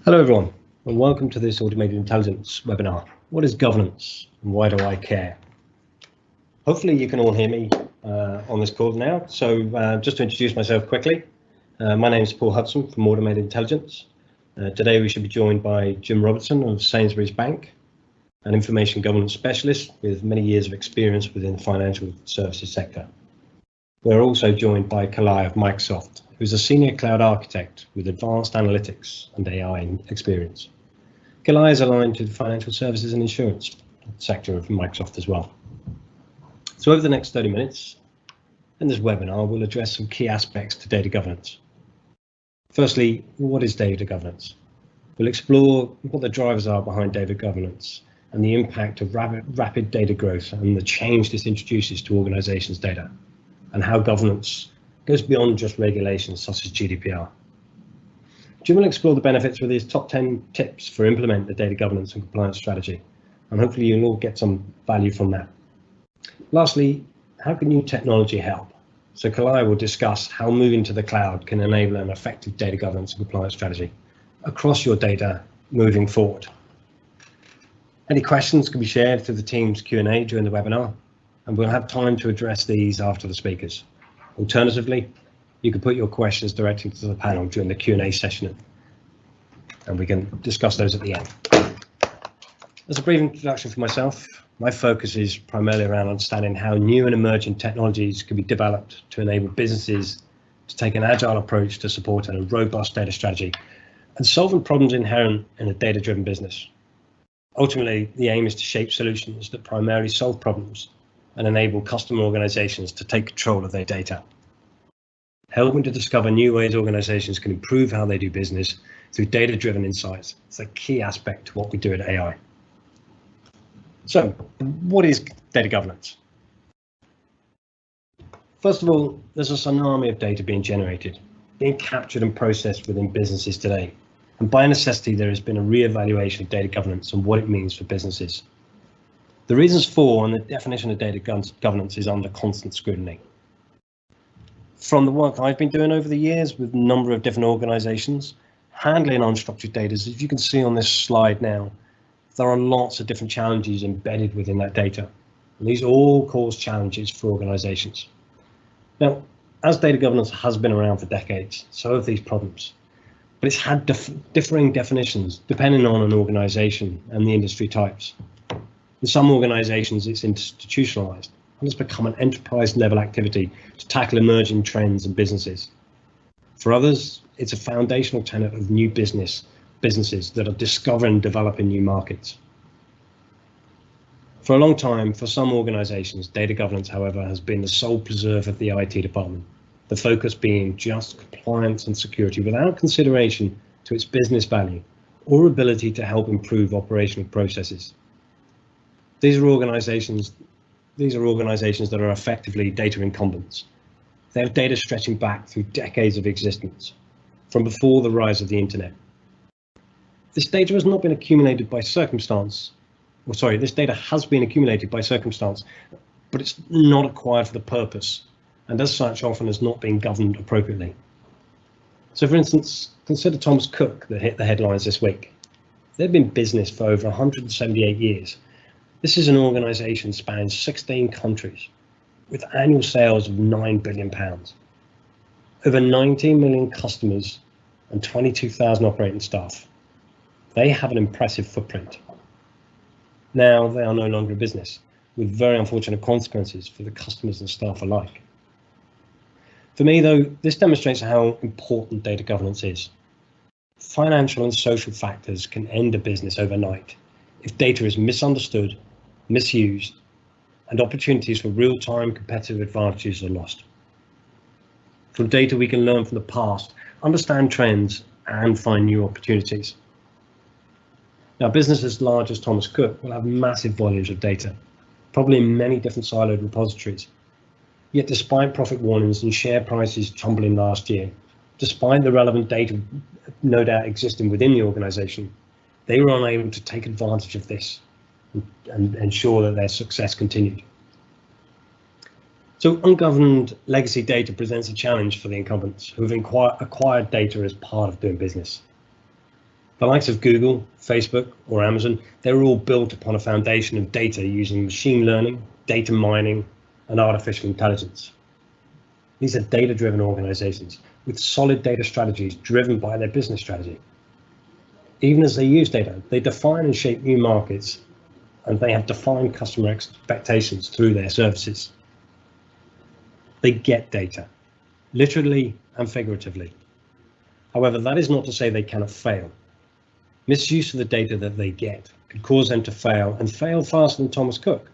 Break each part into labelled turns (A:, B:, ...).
A: Hello everyone, and welcome to this Automated Intelligence webinar. What is governance and why do I care? Hopefully you can all hear me on this call now. So just to introduce myself quickly, my name is Paul Hudson from Automated Intelligence. Today we should be joined by Jim Robertson of Sainsbury's Bank, an information governance specialist with many years of experience within the financial services sector. We're also joined by Kalai of Microsoft, who's a senior cloud architect with advanced analytics and AI experience. Kalai is aligned to the financial services and insurance sector of Microsoft as well. So over the next 30 minutes in this webinar, we'll address some key aspects to data governance. Firstly, what is data governance? We'll explore what the drivers are behind data governance and the impact of rapid data growth and the change this introduces to organizations' data, and how governance goes beyond just regulations such as GDPR. Jim will explore the benefits with his top 10 tips for implementing the data governance and compliance strategy, and hopefully you'll all get some value from that. Lastly, how can new technology help? So Kalai will discuss how moving to the cloud can enable an effective data governance and compliance strategy across your data moving forward. Any questions can be shared through the team's Q&A during the webinar, and we'll have time to address these after the speakers. Alternatively, you can put your questions directly to the panel during the Q&A session, and we can discuss those at the end. As a brief introduction for myself, my focus is primarily around understanding how new and emerging technologies can be developed to enable businesses to take an agile approach to supporting a robust data strategy and solving problems inherent in a data-driven business. Ultimately, the aim is to shape solutions that primarily solve problems and enable customer organizations to take control of their data. Helping to discover new ways organizations can improve how they do business through data-driven insights is a key aspect to what we do at AI. So, what is data governance? First of all, there's a tsunami of data being generated, being captured and processed within businesses today. And by necessity, there has been a re-evaluation of data governance and what it means for businesses. The reasons for and the definition of data governance is under constant scrutiny. From the work I've been doing over the years with a number of different organizations, handling unstructured data, as you can see on this slide now, there are lots of different challenges embedded within that data. And these all cause challenges for organizations. Now, as data governance has been around for decades, so have these problems. But it's had differing definitions depending on an organization and the industry types. In some organizations, it's institutionalized and it's become an enterprise level activity to tackle emerging trends in businesses. For others, it's a foundational tenet of new businesses that are discovering and developing new markets. For a long time, for some organizations, data governance, however, has been the sole preserve of the IT department, the focus being just compliance and security without consideration to its business value or ability to help improve operational processes. These are organizations that are effectively data incumbents. They have data stretching back through decades of existence, from before the rise of the internet. This data has not been accumulated by circumstance, this data has been accumulated by circumstance, but it's not acquired for the purpose, and as such often has not been governed appropriately. So for instance, consider Thomas Cook that hit the headlines this week. They've been in business for over 178 years. This is an organization spanning 16 countries with annual sales of £9 billion, over 19 million customers and 22,000 operating staff. They have an impressive footprint. Now they are no longer in business, with very unfortunate consequences for the customers and staff alike. For me, though, this demonstrates how important data governance is. Financial and social factors can end a business overnight if data is misunderstood, misused, and opportunities for real-time competitive advantages are lost. From data, we can learn from the past, understand trends, and find new opportunities. Now, businesses as large as Thomas Cook will have massive volumes of data, probably in many different siloed repositories. Yet despite profit warnings and share prices tumbling last year, despite the relevant data no doubt existing within the organization, they were unable to take advantage of this and ensure that their success continued. So ungoverned legacy data presents a challenge for the incumbents who have acquired data as part of doing business. The likes of Google, Facebook, or Amazon, they're all built upon a foundation of data using machine learning, data mining, and artificial intelligence. These are data-driven organizations with solid data strategies driven by their business strategy. Even as they use data, they define and shape new markets, and they have defined customer expectations through their services. They get data, literally and figuratively. However, that is not to say they cannot fail. Misuse of the data that they get could cause them to fail, and fail faster than Thomas Cook.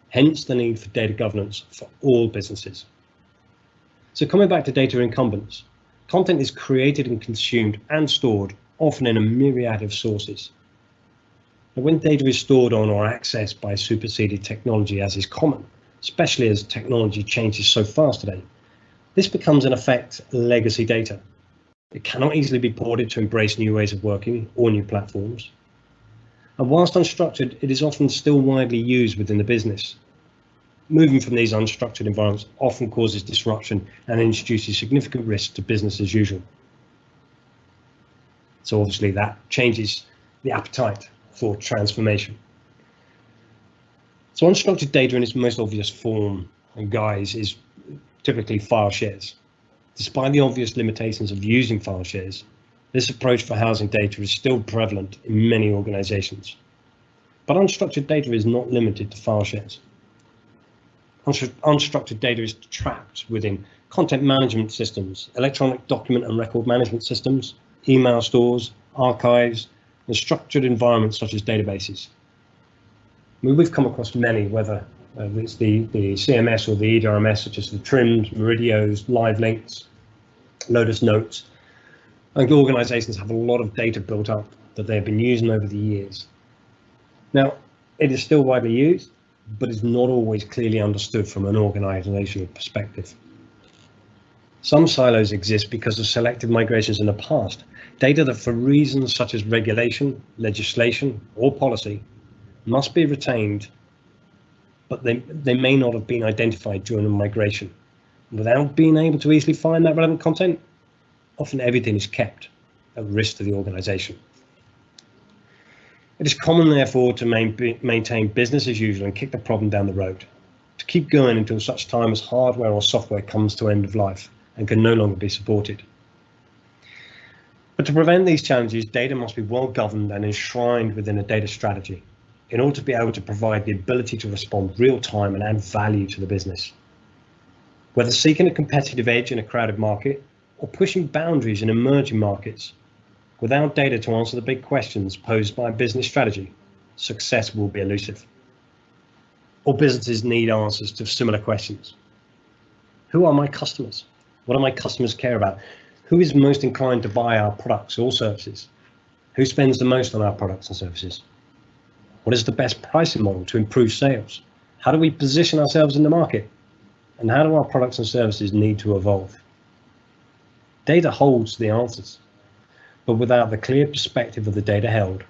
A: Hence the need for data governance for all businesses. So coming back to data incumbents, content is created and consumed and stored, often in a myriad of sources. And when data is stored on or accessed by superseded technology, as is common, especially as technology changes so fast today, this becomes in effect legacy data. It cannot easily be ported to embrace new ways of working or new platforms. And whilst unstructured, it is often still widely used within the business. Moving from these unstructured environments often causes disruption and introduces significant risk to business as usual. So obviously that changes the appetite for transformation. So unstructured data in its most obvious form and guise is typically file shares. Despite the obvious limitations of using file shares, this approach for housing data is still prevalent in many organizations. But unstructured data is not limited to file shares. Unstructured data is trapped within content management systems, electronic document and record management systems, email stores, archives, and structured environments such as databases. I mean, we've come across many, whether it's the CMS or the EDRMS, such as the Trims, Meridios, Live Links, Lotus Notes. I think organizations have a lot of data built up that they've been using over the years. Now, it is still widely used, but is not always clearly understood from an organizational perspective. Some silos exist because of selective migrations in the past, data that for reasons such as regulation, legislation, or policy must be retained, but they may not have been identified during a migration. Without being able to easily find that relevant content, often everything is kept at risk to the organization. It is common, therefore, to maintain business as usual and kick the problem down the road, to keep going until such time as hardware or software comes to end of life and can no longer be supported. But to prevent these challenges, data must be well governed and enshrined within a data strategy in order to be able to provide the ability to respond real time and add value to the business. Whether seeking a competitive edge in a crowded market or pushing boundaries in emerging markets, without data to answer the big questions posed by a business strategy, success will be elusive. All businesses need answers to similar questions. Who are my customers? What do my customers care about? Who is most inclined to buy our products or services? Who spends the most on our products and services? What is the best pricing model to improve sales? How do we position ourselves in the market? And how do our products and services need to evolve? Data holds the answers, but without the clear perspective of the data held,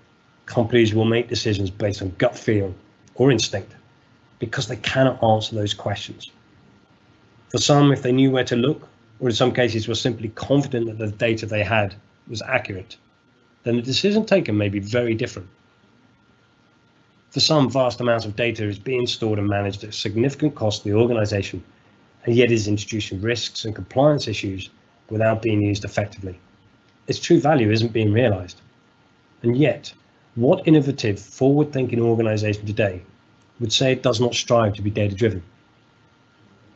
A: companies will make decisions based on gut feel or instinct because they cannot answer those questions. For some, if they knew where to look, or in some cases were simply confident that the data they had was accurate, then the decision taken may be very different. For some, vast amounts of data is being stored and managed at significant cost to the organization, and yet is introducing risks and compliance issues without being used effectively. Its true value isn't being realized. And yet, what innovative, forward-thinking organization today would say it does not strive to be data-driven?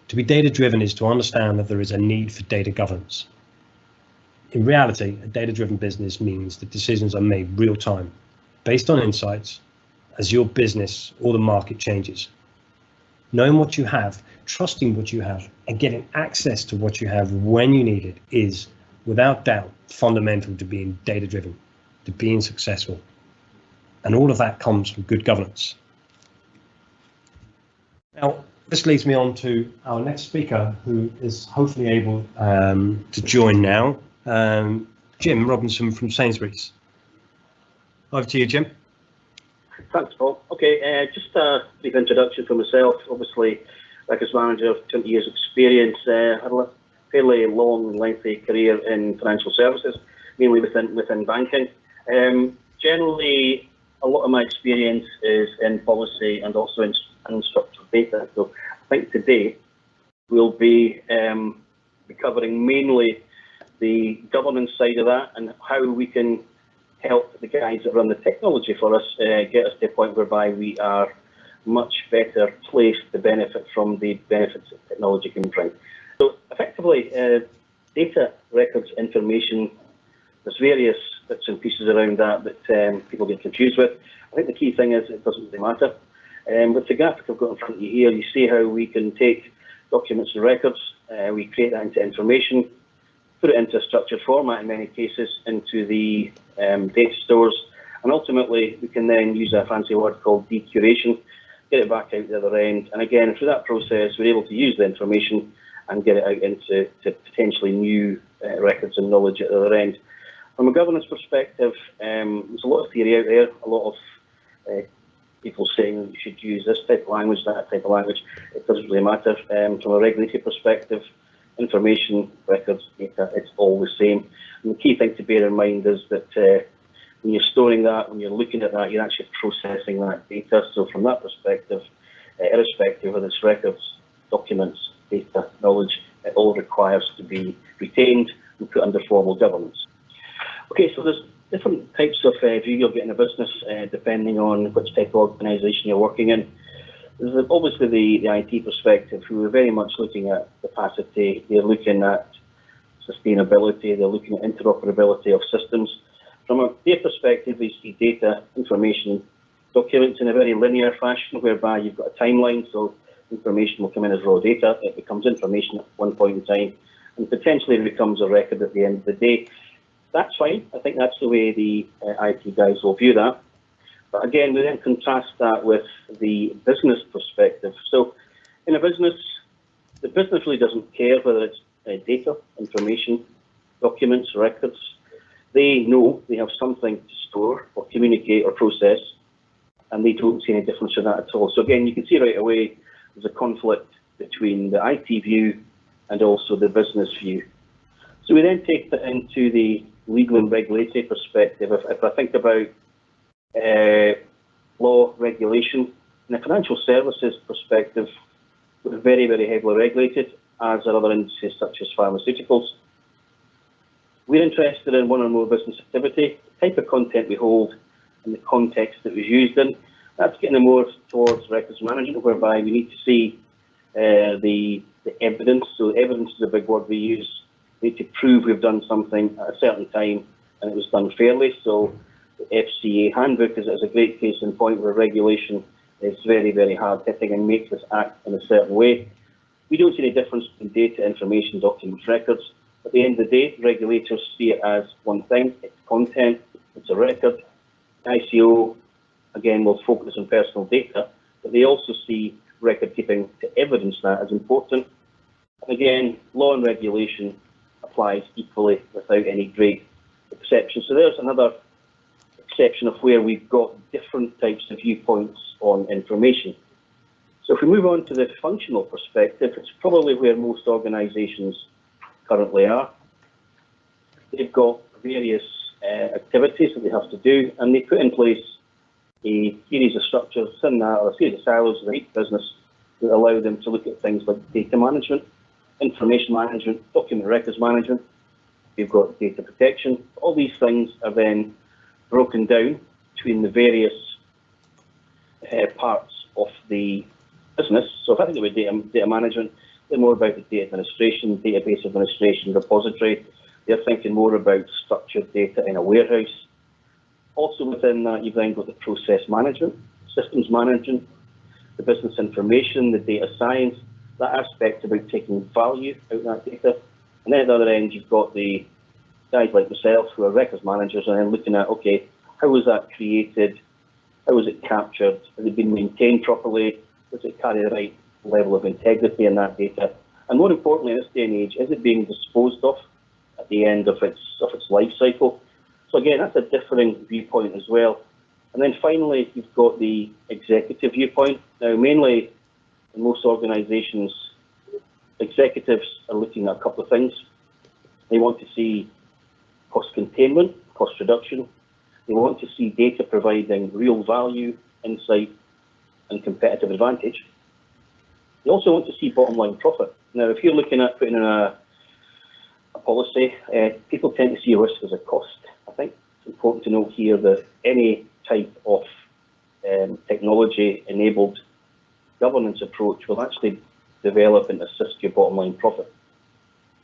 A: To be data-driven is to understand that there is a need for data governance. In reality, a data-driven business means that decisions are made real-time, based on insights, as your business or the market changes. Knowing what you have, trusting what you have, and getting access to what you have when you need it is, without doubt, fundamental to being data-driven, to being successful. And all of that comes from good governance. Now, this leads me on to our next speaker, who is hopefully able to join now, Jim Robinson from Sainsbury's. Over to you, Jim.
B: Thanks, Paul. Okay, just a brief introduction for myself. Obviously, records manager of 20 years experience, had a fairly long, lengthy career in financial services, mainly within banking. Generally, a lot of my experience is in policy and also in structured data. So I think today we'll be covering mainly the governance side of that and how we can help the guys that run the technology for us get us to a point whereby we are much better placed to benefit from the benefits that technology can bring. So effectively, data, records, information, there's various bits and pieces around that that people get confused with. I think the key thing is it doesn't really matter. With the graphic I've got in front of you here, you see how we can take documents and records, we create that into information, put it into a structured format in many cases, into the data stores, and ultimately we can then use a fancy word called decuration, get it back out the other end, and again through that process we're able to use the information and get it out into potentially new records and knowledge at the other end. From a governance perspective, there's a lot of theory out there, a lot of people saying that you should use this type of language, that type of language. It doesn't really matter. From a regulatory perspective, information, records, data, it's all the same. And the key thing to bear in mind is that when you're storing that, when you're looking at that, you're actually processing that data. So from that perspective, irrespective of its records, documents, data, knowledge, it all requires to be retained and put under formal governance. Okay, so there's different types of view you'll get in a business depending on which type of organisation you're working in. There's obviously the IT perspective, who are very much looking at capacity, they're looking at sustainability, they're looking at interoperability of systems. From their perspective, they see data, information, documents in a very linear fashion, whereby you've got a timeline, so information will come in as raw data, it becomes information at one point in time, and potentially it becomes a record at the end of the day. That's fine. I think that's the way the IT guys will view that. But again, we then contrast that with the business perspective. So in a business, the business really doesn't care whether it's data, information, documents, records. They know they have something to store or communicate or process, and they don't see any difference in that at all. So again, you can see right away there's a conflict between the IT view and also the business view. So we then take that into the legal and regulatory perspective. If I think about law, regulation, in a financial services perspective, we're very, very heavily regulated, as are other industries such as pharmaceuticals. We're interested in one or more business activity, the type of content we hold, and the context that it was used in. That's getting more towards records management, whereby we need to see the evidence. So evidence is a big word we use. We need to prove we've done something at a certain time and it was done fairly. So the FCA handbook is a great case in point where regulation is very, very hard hitting and makes us act in a certain way. We don't see any difference between data, information, documents, records. At the end of the day, regulators see it as one thing, it's content, it's a record. ICO, again, will focus on personal data, but they also see record keeping to evidence that as important. And again, law and regulation applies equally without any great exception. So there's another exception of where we've got different types of viewpoints on information. So if we move on to the functional perspective, it's probably where most organisations currently are. They've got various activities that they have to do, and they put in place a series of structures in that, or a series of silos in each business that allow them to look at things like data management, information management, document records management. We've got data protection. All these things are then broken down between the various parts of the business. So if I think about data management, they're more about the data administration, database administration, repository. They're thinking more about structured data in a warehouse. Also within that, you've then got the process management, systems management, the business information, the data science, that aspect about taking value out of that data. And then at the other end, you've got the guys like myself who are records managers and then looking at, okay, how was that created? How was it captured? Has it been maintained properly? Does it carry the right level of integrity in that data? And more importantly, in this day and age, is it being disposed of at the end of its life cycle? So again, that's a differing viewpoint as well. And then finally, you've got the executive viewpoint. Now, mainly in most organisations, executives are looking at a couple of things. They want to see cost containment, cost reduction. They want to see data providing real value, insight, and competitive advantage. They also want to see bottom line profit. Now, if you're looking at putting in a policy, people tend to see risk as a cost. I think it's important to note here that any type of technology-enabled governance approach will actually develop and assist your bottom line profit.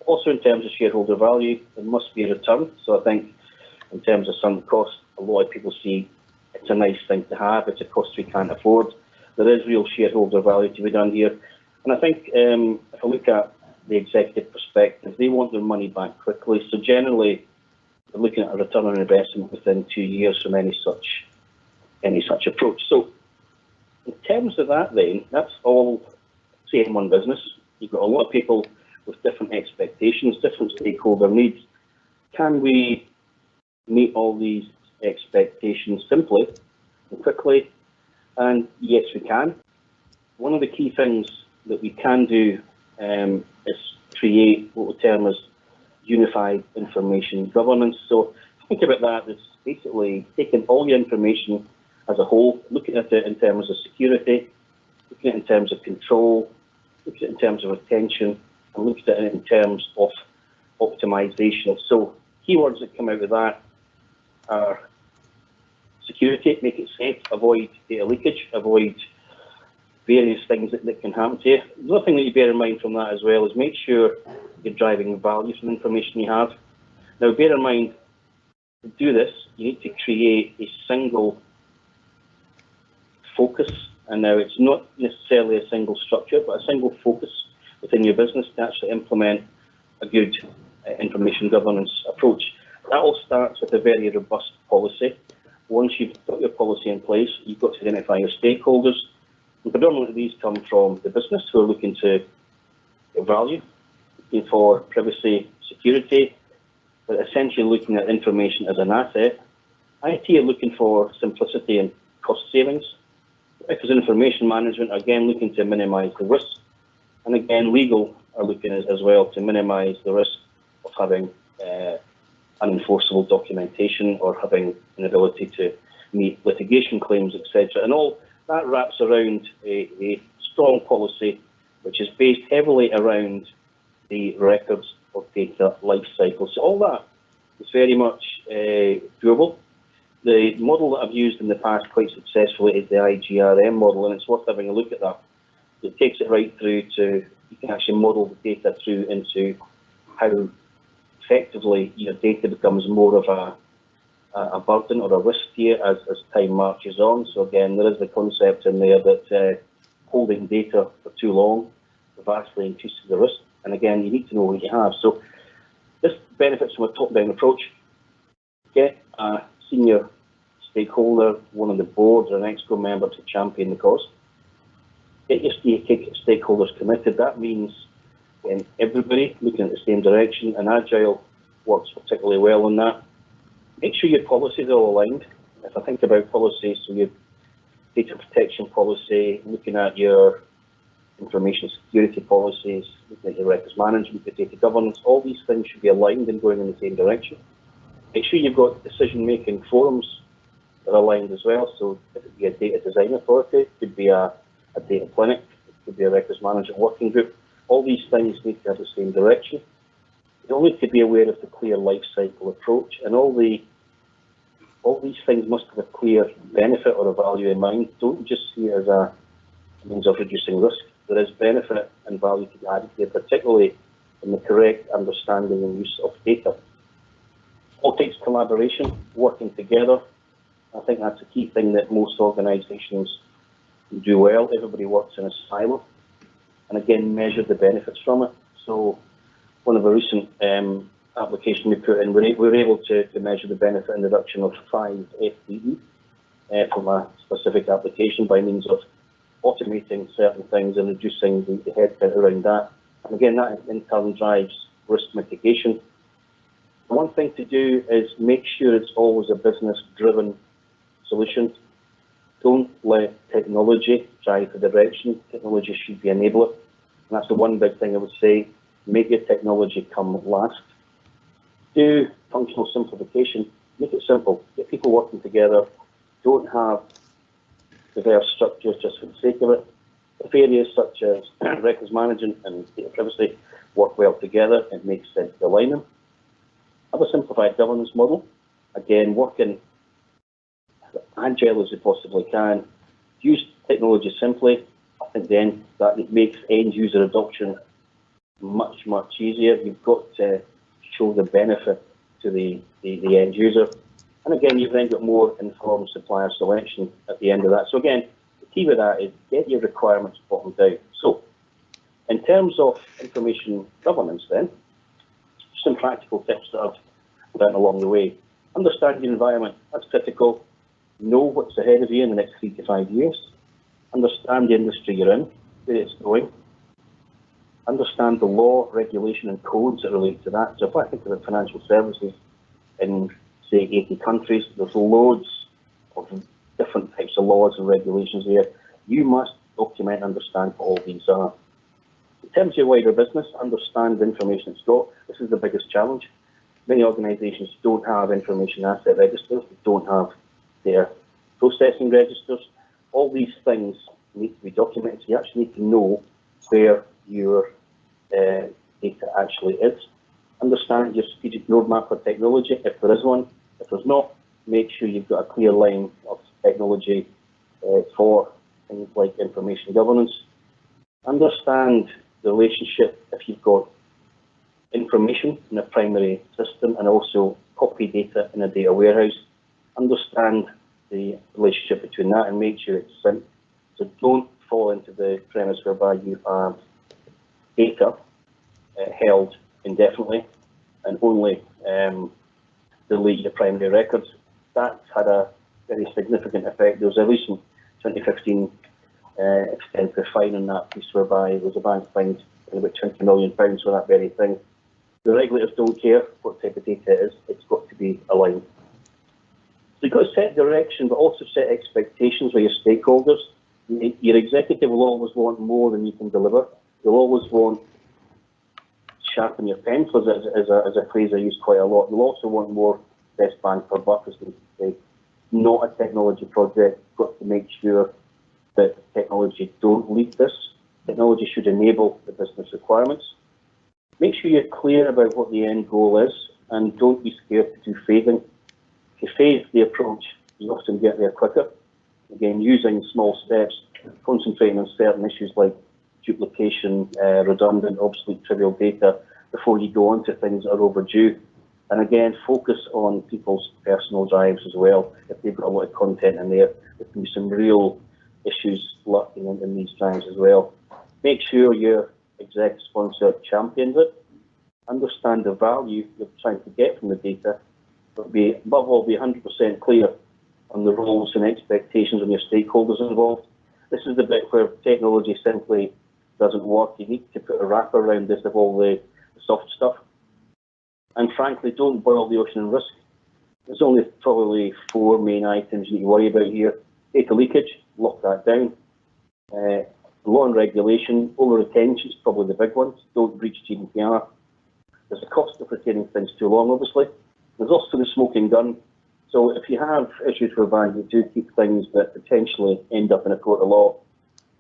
B: Also, in terms of shareholder value, there must be a return. So I think in terms of sunk cost, a lot of people see it's a nice thing to have, it's a cost we can't afford. There is real shareholder value to be done here. And I think if I look at the executive perspective, they want their money back quickly. So generally, they're looking at a return on investment within 2 years from any such approach. So in terms of that then, that's all same one business. You've got a lot of people with different expectations, different stakeholder needs. Can we meet all these expectations simply and quickly? And yes, we can. One of the key things that we can do is create what we term as unified information governance. So think about that as basically taking all your information as a whole, looking at it in terms of security, looking at it in terms of control, looking at it in terms of retention, and looking at it in terms of optimization. So keywords that come out of that are security, make it safe, avoid data leakage, avoid various things that can happen to you. The other thing that you bear in mind from that as well is make sure you're driving value from the information you have. Now, bear in mind, to do this, you need to create a single focus. And now it's not necessarily a single structure, but a single focus within your business to actually implement a good information governance approach. That all starts with a very robust policy. Once you've got your policy in place, you've got to identify your stakeholders. And predominantly these come from the business who are looking to get value, looking for privacy, security, but essentially looking at information as an asset. IT are looking for simplicity and cost savings. If there's information management, again, looking to minimise the risk. And again, legal are looking as well to minimise the risk of having unenforceable documentation or having an ability to meet litigation claims, etc. And all that wraps around a strong policy which is based heavily around the records of data lifecycle. So all that is very much doable. The model that I've used in the past quite successfully is the IGRM model, and it's worth having a look at that. It takes it right through to, you can actually model the data through into how effectively your data becomes more of a burden or a risk to you as time marches on. So again, there is the concept in there that holding data for too long vastly increases the risk. And again, you need to know what you have. So this benefits from a top-down approach. Get a senior stakeholder, one of the boards or an ExCo member to champion the cause. Get your stakeholders committed. That means everybody looking at the same direction, and Agile works particularly well on that. Make sure your policies are all aligned. If I think about policies, so your data protection policy, looking at your information security policies, looking at your records management, your data governance, all these things should be aligned and going in the same direction. Make sure you've got decision-making forums that are aligned as well. So it could be a data design authority, it could be a data clinic, it could be a records management working group. All these things need to have the same direction. You all need to be aware of the clear life cycle approach, and all these things must have a clear benefit or a value in mind. Don't just see it as a means of reducing risk. There is benefit and value to be added here, particularly in the correct understanding and use of data. All takes collaboration, working together. I think that's a key thing that most organisations do well. Everybody works in a silo, and again, measure the benefits from it. So one of the recent applications we put in, we were able to measure the benefit and reduction of 5 FTE from a specific application by means of automating certain things and reducing the headcount around that. And again, that in turn drives risk mitigation. One thing to do is make sure it's always a business-driven solution. Don't let technology drive the direction. Technology should be an enabler. And that's the one big thing I would say. Make your technology come last. Do functional simplification. Make it simple. Get people working together. Don't have diverse structures just for the sake of it. If areas such as records management and data privacy work well together, it makes sense to align them. Have a simplified governance model. Again, working agile as you possibly can. Use technology simply. I think then that it makes end user adoption much easier. You've got to show the benefit to the end user. And again, you've then got more informed supplier selection at the end of that. So again, the key with that is get your requirements bottomed out. So in terms of information governance then, some practical tips that I've learned along the way. Understand your environment, that's critical. Know what's ahead of you in the next 3 to 5 years. Understand the industry you're in, where it's going. Understand the law, regulation and codes that relate to that. So if I think about financial services in, say, 80 countries, there's loads of different types of laws and regulations there. You must document and understand what all these are. In terms of your wider business, understand the information it's got. This is the biggest challenge. Many organisations don't have information asset registers, they don't have their processing registers. All these things need to be documented. So you actually need to know where your data actually is. Understand your strategic roadmap for technology, if there is one. If there's not, make sure you've got a clear line of technology for things like information governance. Understand the relationship if you've got information in a primary system and also copy data in a data warehouse. Understand the relationship between that and make sure it's synced. So don't fall into the premise whereby you have data held indefinitely and only delete your primary records. That's had a very significant effect. There was a recent 2015 extensive fine on that piece whereby there was a bank fined about £20 million for that very thing. The regulators don't care what type of data it is, it's got to be aligned. So you've got to set direction, but also set expectations with your stakeholders. Your executive will always want more than you can deliver. You'll always want sharpen your pencils, as a phrase I use quite a lot. You'll also want more best bang for buck, as they say. Not a technology project. You've got to make sure that technology don't lead this. Technology should enable the business requirements. Make sure you're clear about what the end goal is, and don't be scared to do phasing. If you phase the approach, you often get there quicker. Again, using small steps, concentrating on certain issues like duplication, redundant, obsolete, trivial data before you go on to things that are overdue. And again, focus on people's personal drives as well. If they've got a lot of content in there, there can be some real issues lurking in these drives as well. Make sure your exec sponsor champions it. Understand the value you're trying to get from the data, but above all, be 100% clear on the roles and expectations of your stakeholders involved. This is the bit where technology simply doesn't work. You need to put a wrapper around this of all the soft stuff. And frankly, don't boil the ocean in risk. There's only probably 4 main items you need to worry about here. Data leakage, lock that down. Law and regulation, over retention is probably the big ones. Don't breach GDPR. There's a cost of retaining things too long, obviously. There's also the smoking gun. So if you have issues whereby you do keep things that potentially end up in a court of law,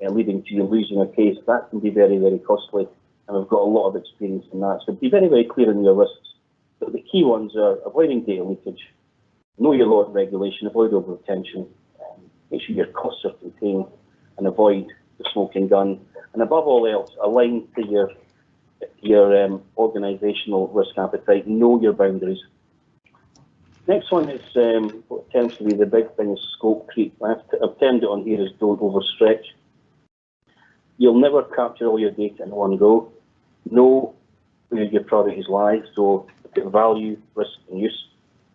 B: leading to you losing a case, that can be very, very costly. And we've got a lot of experience in that. So be very, very clear on your risks. But the key ones are avoiding data leakage, know your law and regulation, avoid over retention, make sure your costs are contained, and avoid the smoking gun. And above all else, align to your organisational risk appetite, know your boundaries. Next one is what tends to be the big thing is scope creep. I've termed it on here as don't overstretch. You'll never capture all your data in one go. Know where your priorities lie, so look at value, risk and use.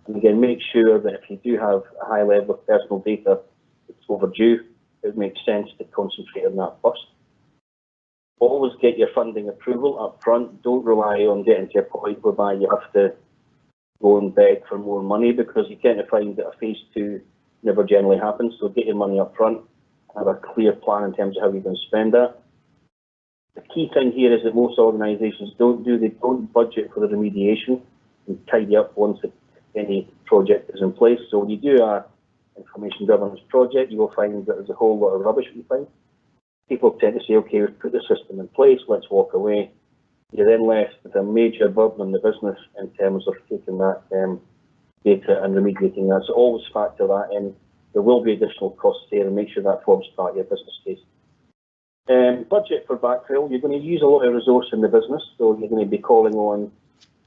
B: And again, make sure that if you do have a high level of personal data that's overdue, it makes sense to concentrate on that first. Always get your funding approval up front. Don't rely on getting to a point whereby you have to go and beg for more money, because you tend to find that a phase 2 never generally happens. So get your money up front, have a clear plan in terms of how you're going to spend that. The key thing here is that most organisations don't budget for the remediation and tidy up once any project is in place. So when you do a information governance project, you will find that there's a whole lot of rubbish you find. People tend to say, okay, we've put the system in place, let's walk away. You're then left with a major burden on the business in terms of taking that data and remediating that. So always factor that in. There will be additional costs there, and make sure that forms part of your business case. Budget for backfill, you're going to use a lot of resource in the business, so you're going to be calling on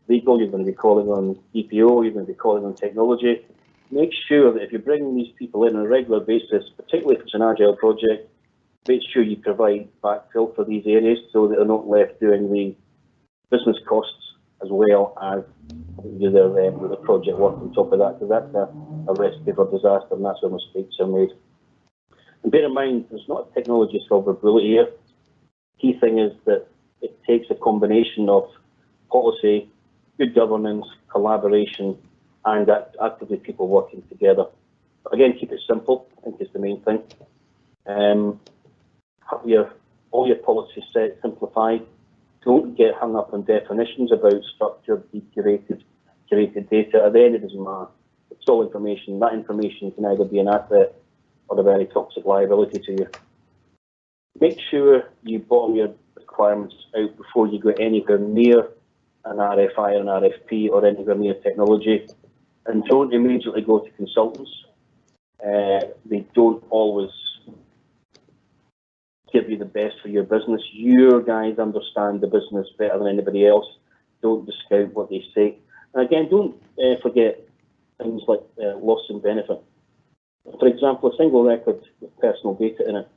B: legal, you're going to be calling on EPO, you're going to be calling on technology. Make sure that if you're bringing these people in on a regular basis, particularly if it's an agile project, make sure you provide backfill for these areas so that they're not left doing the business costs as well as do the project work on top of that, because that's a recipe for disaster, and that's where mistakes are made. And bear in mind, there's not a technology silver bullet here. Key thing is that it takes a combination of policy, good governance, collaboration, and actively people working together. But again, keep it simple, I think is the main thing. Have all your policies set, simplified. Don't get hung up on definitions about structured, curated data. At the end, it doesn't matter. It's all information. That information can either be an asset or a very toxic liability to you. Make sure you bottom your requirements out before you go anywhere near an RFI or an RFP or anywhere near technology. And don't immediately go to consultants. They don't always give you the best for your business. Your guys understand the business better than anybody else. Don't discount what they say. And again, don't forget things like loss and benefit. For example, a single record with personal data in it,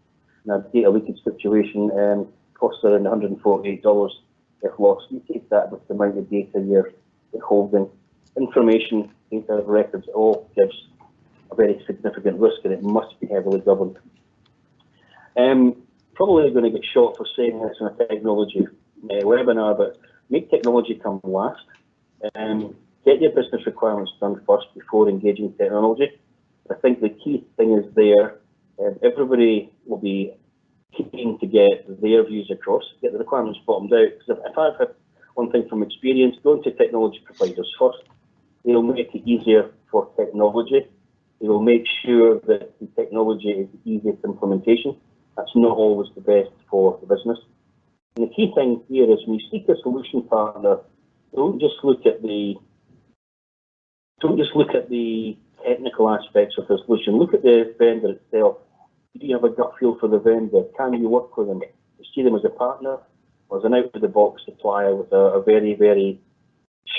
B: in a data leakage situation, costs around $148 if lost. You take that with the amount of data you're holding. Information, data records, all gives a very significant risk, and it must be heavily governed. Probably going to get shot for saying this in a technology webinar, but make technology come last. Get your business requirements done first before engaging technology. I think the key thing is there, everybody will be keen to get their views across, get the requirements bottomed out. Because if I've had one thing from experience, going to technology providers first, they'll make it easier for technology. They will make sure that the technology is the easiest implementation. That's not always the best for the business. And the key thing here is when you seek a solution partner, don't just look at the technical aspects of the solution. Look at the vendor itself. Do you have a gut feel for the vendor? Can you work with them? You see them as a partner or as an out-of-the-box supplier with a very, very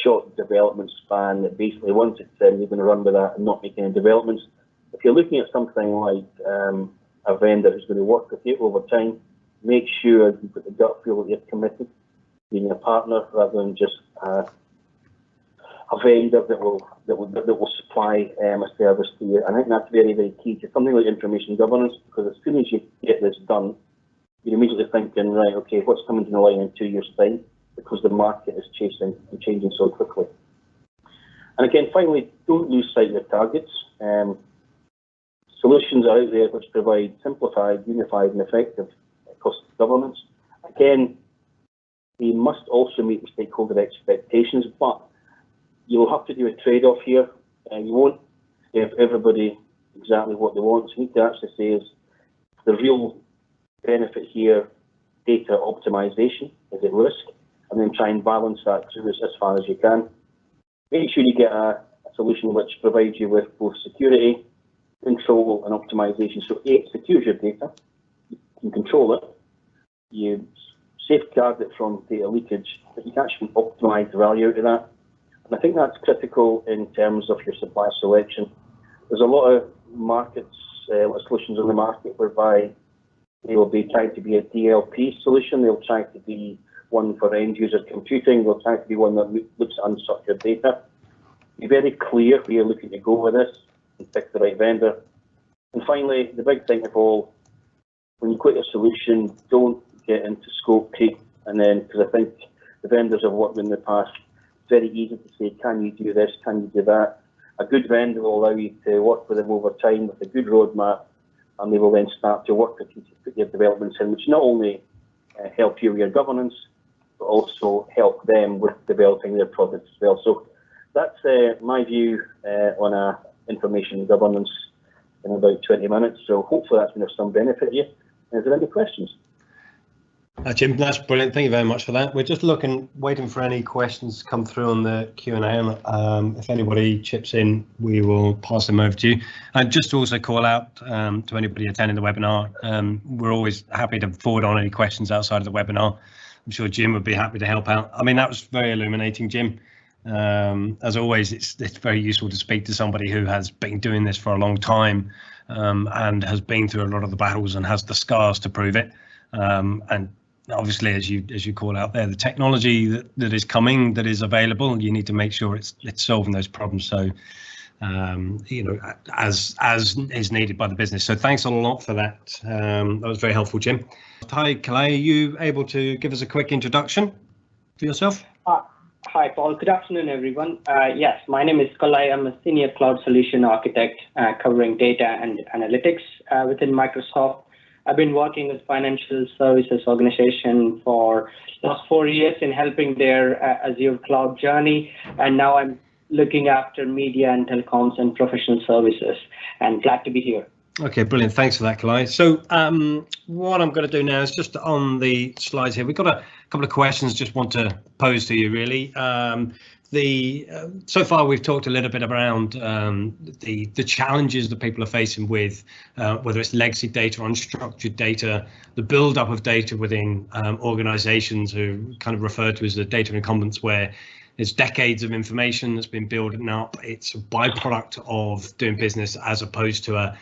B: short development span that basically once it's in, you're going to run with that and not make any developments. If you're looking at something like a vendor who's going to work with you over time, make sure you put the gut feel that you're committed, being a partner rather than just a vendor that will supply a service to you. I think that's very, very key to something like information governance, because as soon as you get this done, you're immediately thinking, right, okay, what's coming to the line in 2 years' time? Because the market is chasing and changing so quickly. And again, finally, don't lose sight of your targets. Solutions are out there which provide simplified, unified, and effective cost governance. Again, they must also meet the stakeholder expectations, but you'll have to do a trade-off here, and you won't give everybody exactly what they want. So you need to actually say is the real benefit here, data optimization, is at risk, and then try and balance that through as far as you can. Make sure you get a solution which provides you with both security, control, and optimization. So it secures your data, you can control it, you safeguard it from data leakage, but you can actually optimize the value out of that. And I think that's critical in terms of your supplier selection. There's a lot of markets, solutions on the market whereby they will be trying to be a DLP solution, they'll try to be one for end user computing, they'll try to be one that looks at unstructured data. Be very clear where you're looking to go with this and pick the right vendor. And finally, the big thing of all, when you quit a solution, don't get into scope creep. And then, because I think the vendors I've worked with in the past, it's very easy to say, can you do this, can you do that? A good vendor will allow you to work with them over time with a good roadmap, and they will then start to work with you to put your developments in, which not only help you with your governance, but also help them with developing their products as well. So that's my view on information governance in about 20 minutes. So hopefully that's been of some benefit to you. Is there any questions?
A: Jim, that's brilliant. Thank you very much for that. We're just waiting for any questions to come through on the Q&A. If anybody chips in, we will pass them over to you. And just to also call out to anybody attending the webinar, we're always happy to forward on any questions outside of the webinar. I'm sure Jim would be happy to help out. I mean, that was very illuminating, Jim. As always, it's very useful to speak to somebody who has been doing this for a long time and has been through a lot of the battles and has the scars to prove it. And obviously, as you call out there, the technology that is coming, that is available, you need to make sure it's solving those problems. So, you know, as is needed by the business. So thanks a lot for that. That was very helpful, Jim. Hi, Kalai, are you able to give us a quick introduction for yourself?
C: Hi, Paul. Good afternoon, everyone. Yes, my name is Kalai. I'm a senior cloud solution architect covering data and analytics within Microsoft. I've been working with financial services organization for the last 4 years in helping their Azure cloud journey, and now I'm looking after media and telecoms and professional services, and glad to be here.
A: Okay, brilliant. Thanks for that, Kalai. So what I'm going to do now is just on the slides here, we've got a couple of questions just want to pose to you, really. So far we've talked a little bit around the challenges that people are facing with whether it's legacy data, unstructured data, the build-up of data within organizations who kind of referred to as the data incumbents, where there's decades of information that's been building up. It's a byproduct of doing business as opposed to a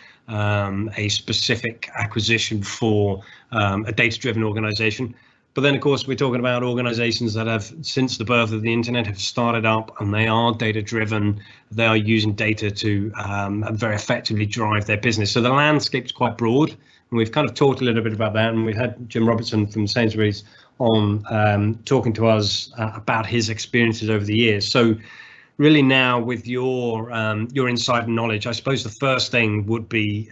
A: specific acquisition for a data-driven organization. But then, of course, we're talking about organizations that have, since the birth of the internet, have started up and they are data-driven. They are using data to very effectively drive their business. So the landscape's quite broad, and we've kind of talked a little bit about that. And we had Jim Robertson from Sainsbury's on talking to us about his experiences over the years. So really now, with your insight and knowledge, I suppose the first thing would be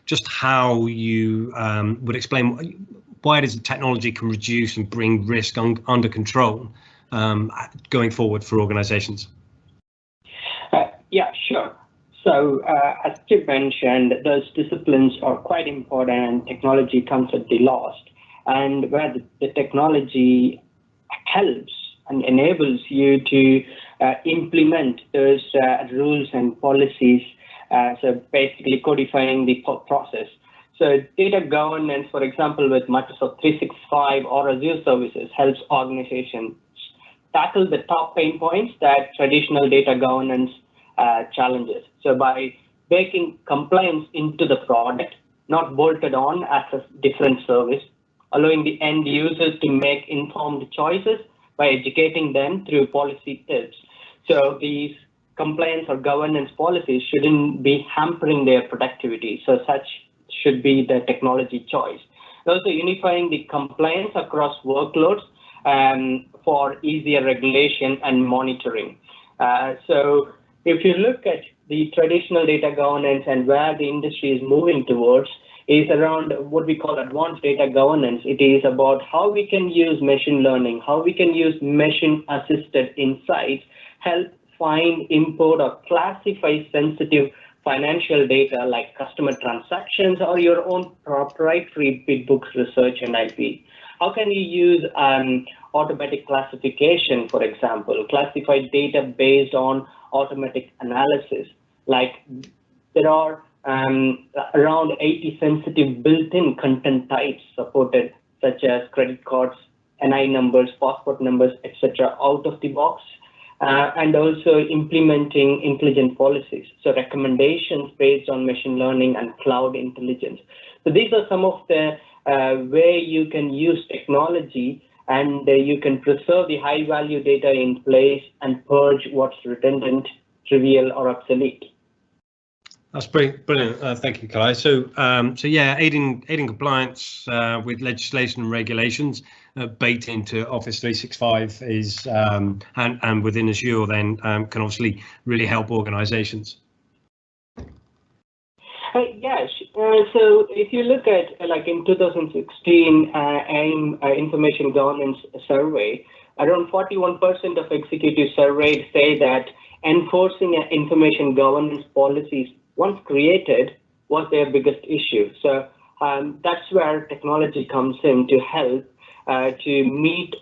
A: just how you would explain why it is that technology can reduce and bring risk under control going forward for organizations.
C: Yeah, sure. So as Chip mentioned, those disciplines are quite important and technology comes at the last. And where the technology helps and enables you to implement those rules and policies, so basically codifying the process. So data governance, for example, with Microsoft 365 or Azure services helps organizations tackle the top pain points that traditional data governance challenges. So by baking compliance into the product, not bolted on as a different service, allowing the end users to make informed choices by educating them through policy tips. So these compliance or governance policies shouldn't be hampering their productivity. So such should be the technology choice. Also unifying the compliance across workloads for easier regulation and monitoring. So if you look at the traditional data governance and where the industry is moving towards is around what we call advanced data governance. It is about how we can use machine learning, how we can use machine assisted insights, help find, import or classify sensitive financial data like customer transactions or your own proprietary BigBooks research and IP. How can you use automatic classification, for example, classify data based on automatic analysis? Like there are around 80 sensitive built-in content types supported, such as credit cards, NI numbers, passport numbers, etc., out of the box. And also implementing intelligent policies, so recommendations based on machine learning and cloud intelligence. So these are some of the way you can use technology and you can preserve the high value data in place and purge what's redundant, trivial or obsolete.
A: That's brilliant. Thank you, Kalai. So yeah, aiding compliance with legislation and regulations baked into Office 365 is and within Azure then can obviously really help organizations.
C: Yes. So if you look at like in 2016 AIM Information Governance Survey, around 41% of executives surveyed say that enforcing information governance policies once created was their biggest issue. So that's where technology comes in to help to meet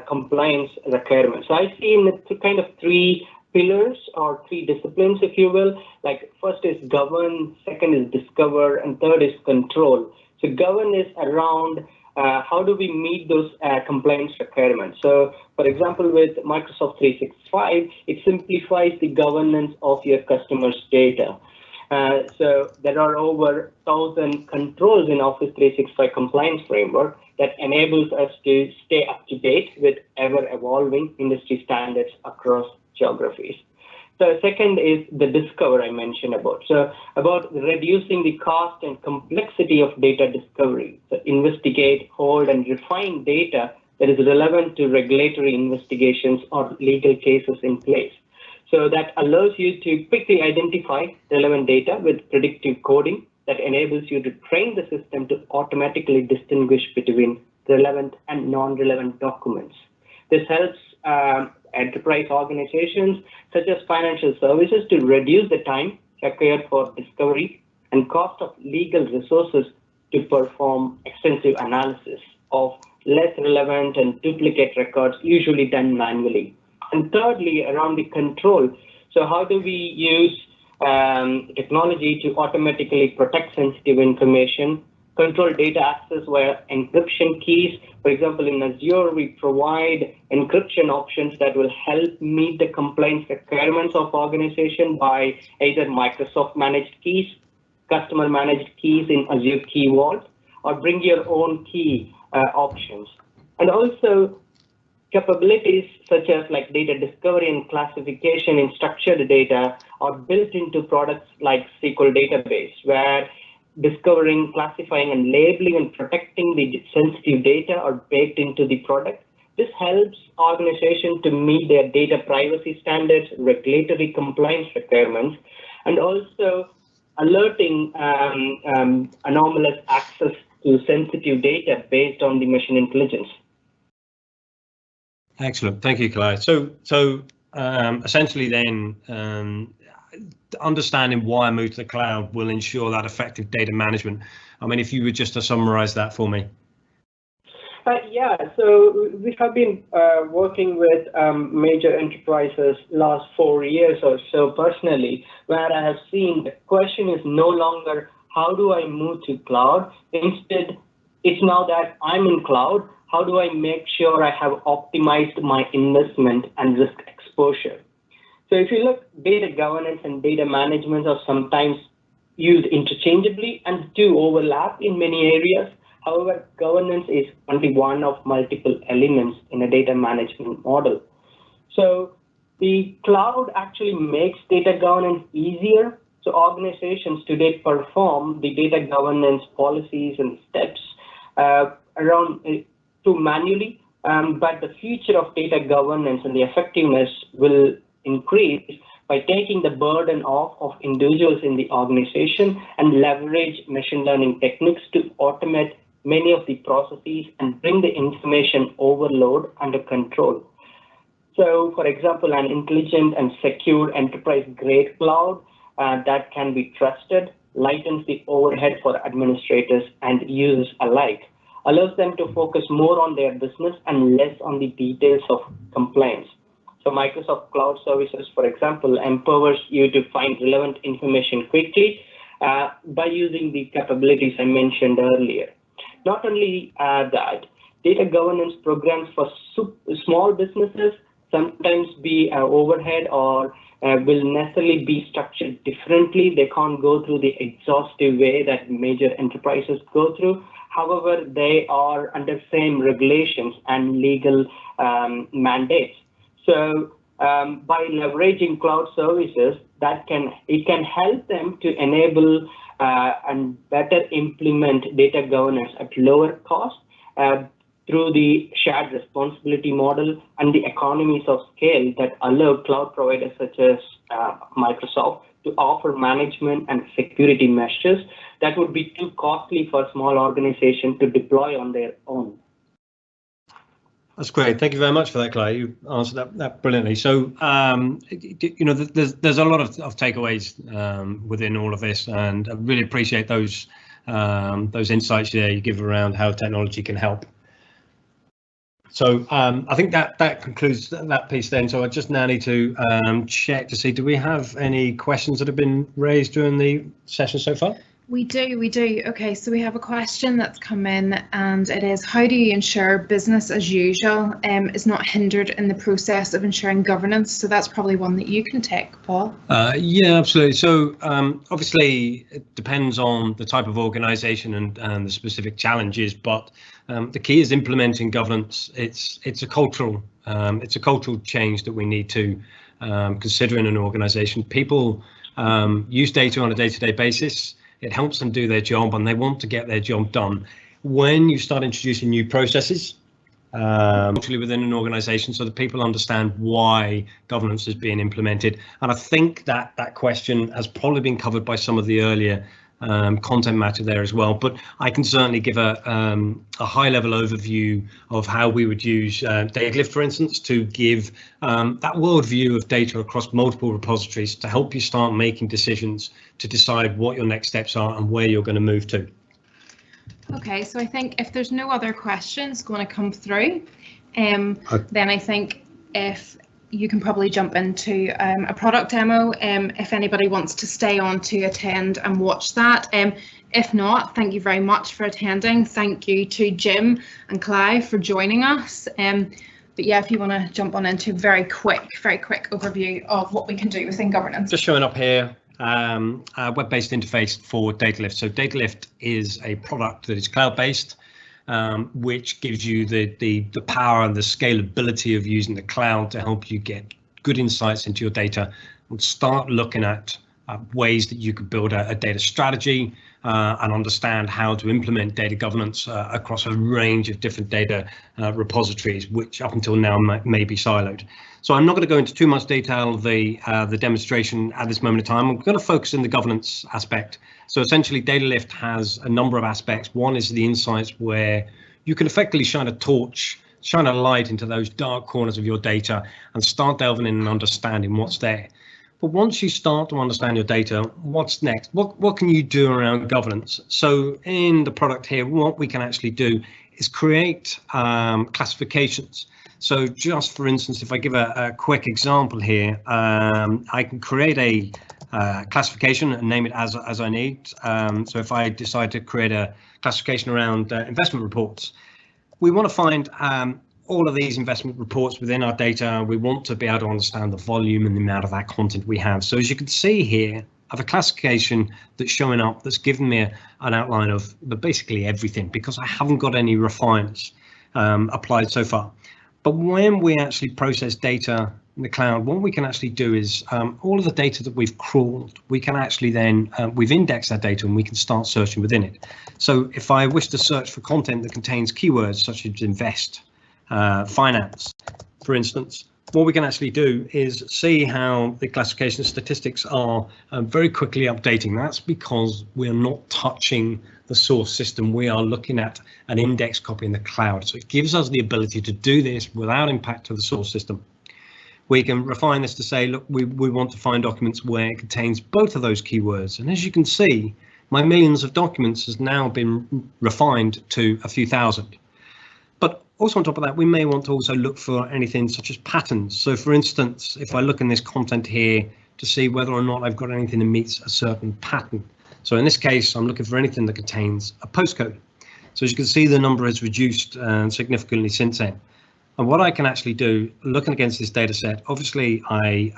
C: compliance requirements. So I see in kind of three pillars or three disciplines, if you will. Like first is govern, second is discover, and third is control. So govern is around how do we meet those compliance requirements. So for example, with Microsoft 365, it simplifies the governance of your customers' data. So there are over 1,000 controls in Office 365 compliance framework that enables us to stay up to date with ever-evolving industry standards across geographies. So second is the discover I mentioned about. So about reducing the cost and complexity of data discovery. So investigate, hold, and refine data that is relevant to regulatory investigations or legal cases in place. So that allows you to quickly identify relevant data with predictive coding that enables you to train the system to automatically distinguish between relevant and non-relevant documents. This helps enterprise organizations such as financial services to reduce the time required for discovery and cost of legal resources to perform extensive analysis of less relevant and duplicate records usually done manually. And thirdly, around the control. So how do we use technology to automatically protect sensitive information, control data access via encryption keys? For example, in Azure, we provide encryption options that will help meet the compliance requirements of organization by either Microsoft managed keys, customer managed keys in Azure Key Vault, or bring your own key options. And also capabilities such as like data discovery and classification in structured data are built into products like SQL database, where discovering, classifying, and labeling and protecting the sensitive data are baked into the product. This helps organizations to meet their data privacy standards, regulatory compliance requirements, and also alerting anomalous access to sensitive data based on the machine intelligence.
A: Excellent, thank you, Kalai. So essentially then, understanding why a move to the cloud will ensure that effective data management. I mean, if you were just to summarize that for me.
C: Yeah, so we have been working with major enterprises last 4 years or so personally, where I have seen the question is no longer how do I move to cloud? Instead, it's now that I'm in cloud, how do I make sure I have optimized my investment and risk exposure? So if you look, data governance and data management are sometimes used interchangeably and do overlap in many areas. However, governance is only one of multiple elements in a data management model. So the cloud actually makes data governance easier. So organizations today perform the data governance policies and steps around to manually, but the future of data governance and the effectiveness will increase by taking the burden off of individuals in the organization and leverage machine learning techniques to automate many of the processes and bring the information overload under control. So, for example, an intelligent and secure enterprise-grade cloud that can be trusted, lightens the overhead for administrators and users alike, allows them to focus more on their business and less on the details of compliance. So Microsoft Cloud Services, for example, empowers you to find relevant information quickly by using the capabilities I mentioned earlier. Not only that, data governance programs for small businesses sometimes be overhead or will necessarily be structured differently. They can't go through the exhaustive way that major enterprises go through. However, they are under same regulations and legal mandates. So by leveraging cloud services, it can help them to enable and better implement data governance at lower cost through the shared responsibility model and the economies of scale that allow cloud providers such as Microsoft to offer management and security measures that would be too costly for small organizations to deploy on their own.
A: That's great. Thank you very much for that, Claire. You answered that brilliantly. So, you know, there's a lot of takeaways within all of this, and I really appreciate those insights there you give around how technology can help. So I think that concludes that piece then. So I just now need to check to see, do we have any questions that have been raised during the session so far?
D: We do. Okay, so we have a question that's come in, and it is, how do you ensure business as usual is not hindered in the process of ensuring governance? So that's probably one that you can take, Paul.
A: Yeah, absolutely. So obviously it depends on the type of organisation and the specific challenges, but the key is implementing governance. It's a cultural change that we need to consider in an organisation. People use data on a day-to-day basis. It helps them do their job, and they want to get their job done. When you start introducing new processes, actually within an organisation, so that people understand why governance is being implemented. And I think that question has probably been covered by some of the earlier content matter there as well. But I can certainly give a high-level overview of how we would use Datalift, for instance, to give that worldview of data across multiple repositories to help you start making decisions to decide what your next steps are and where you're going to move to.
D: Okay, so I think if there's no other questions going to come through, then I think if you can probably jump into a product demo if anybody wants to stay on to attend and watch that. If not, thank you very much for attending. Thank you to Jim and Clive for joining us. But yeah, if you want to jump on into a very quick overview of what we can do within governance. Just
A: showing up here, a web-based interface for Datalift. So Datalift is a product that is cloud-based, which gives you the power and the scalability of using the cloud to help you get good insights into your data and start looking at ways that you could build a data strategy and understand how to implement data governance across a range of different data repositories, which up until now may be siloed. So I'm not going to go into too much detail of the demonstration at this moment in time. I'm going to focus on the governance aspect. So essentially, Datalift has a number of aspects. One is the insights where you can effectively shine a light into those dark corners of your data and start delving in and understanding what's there. But once you start to understand your data, what's next? What can you do around governance? So in the product here, what we can actually do is create classifications. So just for instance, if I give a quick example here, I can create a classification and name it as I need. So if I decide to create a classification around investment reports, we want to find all of these investment reports within our data. We want to be able to understand the volume and the amount of that content we have. So as you can see here, I have a classification that's showing up that's given me an outline of basically everything, because I haven't got any refiners applied so far. But when we actually process data in the cloud, what we can actually do is all of the data that we've crawled, we can actually then, we've indexed that data and we can start searching within it. So if I wish to search for content that contains keywords such as invest, finance, for instance, what we can actually do is see how the classification statistics are very quickly updating. That's because we're not touching the source system. We are looking at an index copy in the cloud. So it gives us the ability to do this without impact to the source system. We can refine this to say, look, we want to find documents where it contains both of those keywords. And as you can see, my millions of documents has now been refined to a few thousand. But also on top of that, we may want to also look for anything such as patterns. So for instance, if I look in this content here to see whether or not I've got anything that meets a certain pattern. So in this case, I'm looking for anything that contains a postcode. So as you can see, the number has reduced significantly since then. And what I can actually do, looking against this data set, obviously I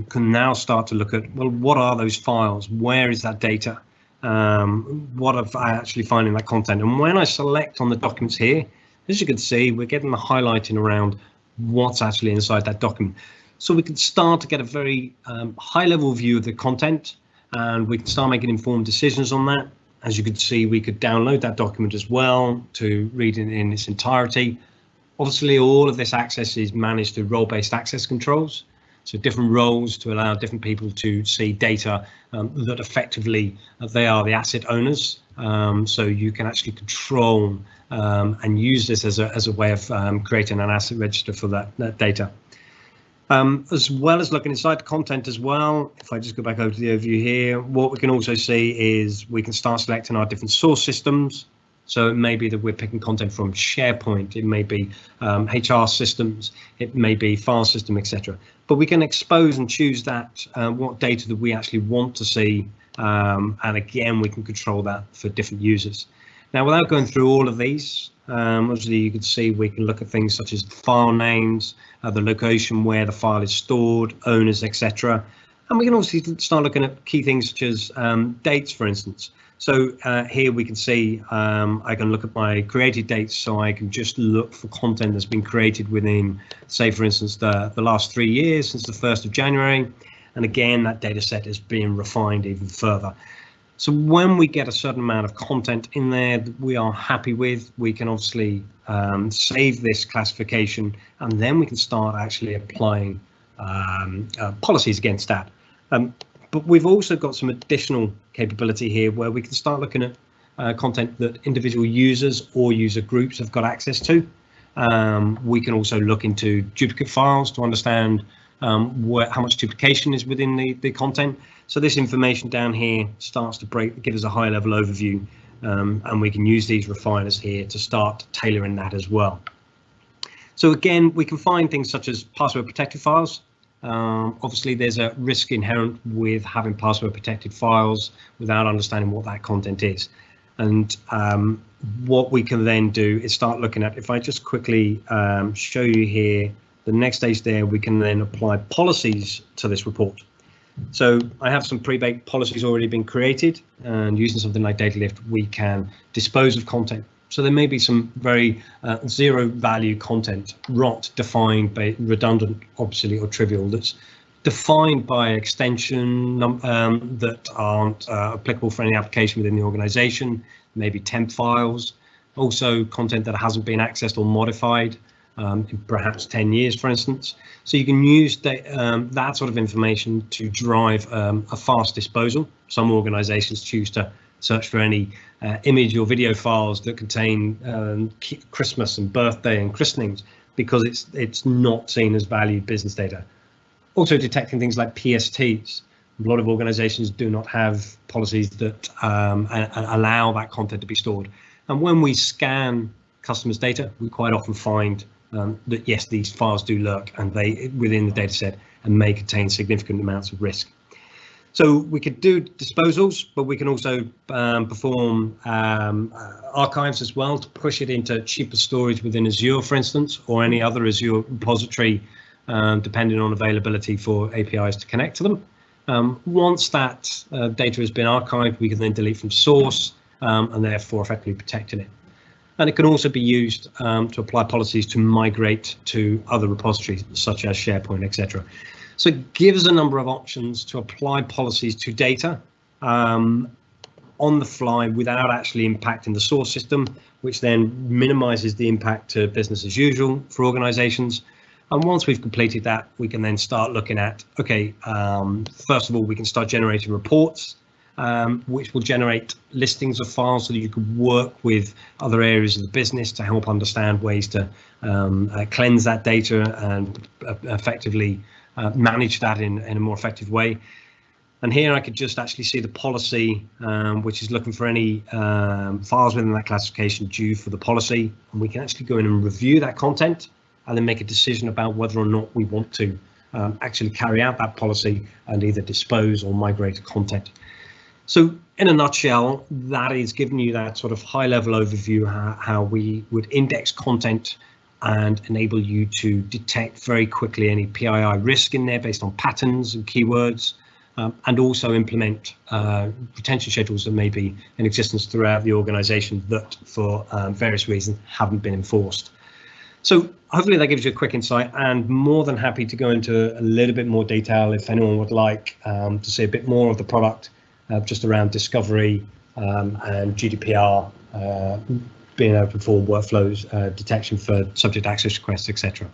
A: can now start to look at, well, what are those files? Where is that data? What have I actually found in that content? And when I select on the documents here, as you can see, we're getting the highlighting around what's actually inside that document. So we can start to get a very high level view of the content, and we can start making informed decisions on that. As you can see, we could download that document as well to read it in its entirety. Obviously, all of this access is managed through role-based access controls. So different roles to allow different people to see data that effectively they are the asset owners. So you can actually control and use this as a way of creating an asset register for that data. As well as looking inside the content as well, if I just go back over to the overview here, what we can also see is we can start selecting our different source systems. So it may be that we're picking content from SharePoint, it may be HR systems, it may be file system, etc. But we can expose and choose that what data that we actually want to see, and again we can control that for different users. Now, without going through all of these, obviously you can see we can look at things such as file names, the location where the file is stored, owners, etc. And we can also start looking at key things such as dates, for instance. So here we can see I can look at my created dates, so I can just look for content that's been created within, say, for instance, the last 3 years since the 1st of January. And again, that data set is being refined even further. So when we get a certain amount of content in there that we are happy with, we can obviously save this classification, and then we can start actually applying policies against that. But we've also got some additional capability here where we can start looking at content that individual users or user groups have got access to. We can also look into duplicate files to understand how much duplication is within the content. So this information down here starts to give us a high level overview, and we can use these refiners here to start tailoring that as well. So again, we can find things such as password protected files. Obviously, there's a risk inherent with having password protected files without understanding what that content is. And what we can then do is start looking at, if I just quickly show you here, the next stage there, we can then apply policies to this report. So I have some pre-baked policies already been created, and using something like data lift, we can dispose of content. So there may be some very zero value content, rot, defined, by redundant, obsolete or trivial, that's defined by extension that aren't applicable for any application within the organization, maybe temp files, also content that hasn't been accessed or modified in perhaps 10 years, for instance. So you can use that sort of information to drive a fast disposal. Some organizations choose to search for any image or video files that contain Christmas and birthday and christenings, because it's not seen as valued business data. Also detecting things like PSTs. A lot of organizations do not have policies that allow that content to be stored. And when we scan customers' data, we quite often find that yes, these files do lurk and they within the data set and may contain significant amounts of risk. So we could do disposals, but we can also perform archives as well to push it into cheaper storage within Azure, for instance, or any other Azure repository, depending on availability for APIs to connect to them. Once that data has been archived, we can then delete from source and therefore effectively protecting it. And it can also be used to apply policies to migrate to other repositories such as SharePoint, etc. So it gives a number of options to apply policies to data on the fly without actually impacting the source system, which then minimizes the impact to business as usual for organizations. And once we've completed that, we can then start looking at, okay, first of all, we can start generating reports, which will generate listings of files so that you can work with other areas of the business to help understand ways to cleanse that data and effectively manage that in a more effective way. And here I could just actually see the policy, which is looking for any files within that classification due for the policy. And we can actually go in and review that content and then make a decision about whether or not we want to actually carry out that policy and either dispose or migrate content. So in a nutshell, that is giving you that sort of high level overview how we would index content and enable you to detect very quickly any PII risk in there based on patterns and keywords, and also implement retention schedules that may be in existence throughout the organization that for various reasons haven't been enforced. So hopefully that gives you a quick insight, and more than happy to go into a little bit more detail if anyone would like to see a bit more of the product just around discovery and GDPR, being able to perform workflows, detection for subject access requests, etc.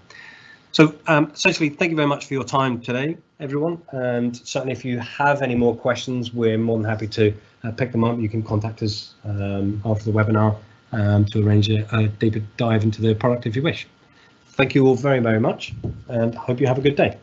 A: So essentially, thank you very much for your time today, everyone. And certainly if you have any more questions, we're more than happy to pick them up. You can contact us after the webinar to arrange a deeper dive into the product if you wish. Thank you all very, very much, and hope you have a good day.